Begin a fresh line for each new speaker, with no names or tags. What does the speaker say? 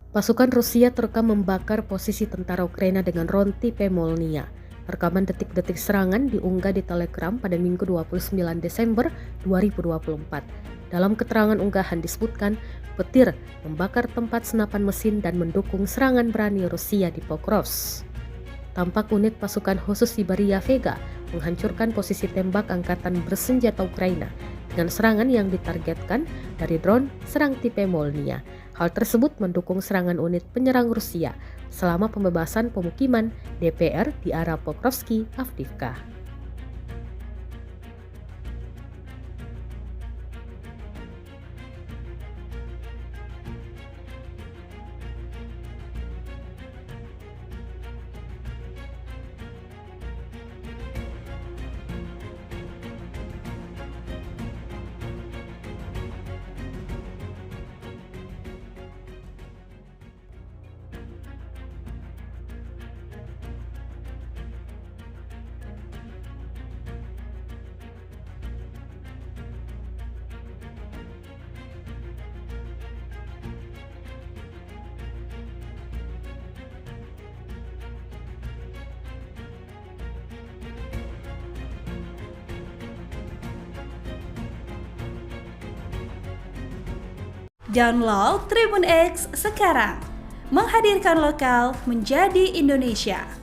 Pasukan Rusia terekam membakar posisi tentara Ukraina dengan Ronti Pemolnia. Rekaman detik-detik serangan diunggah di Telegram pada Minggu 29 Desember 2024. Dalam keterangan unggahan disebutkan, petir membakar tempat senapan mesin dan mendukung serangan berani Rusia di Pokrovsk. Tampak unit pasukan khusus Siberia Vega menghancurkan posisi tembak angkatan bersenjata Ukraina dengan serangan yang ditargetkan dari drone serang tipe Molnia. Hal tersebut mendukung serangan unit penyerang Rusia selama pembebasan pemukiman DPR di arah Pokrovsky Avdiivka.
Download Tribun X sekarang, menghadirkan lokal menjadi Indonesia.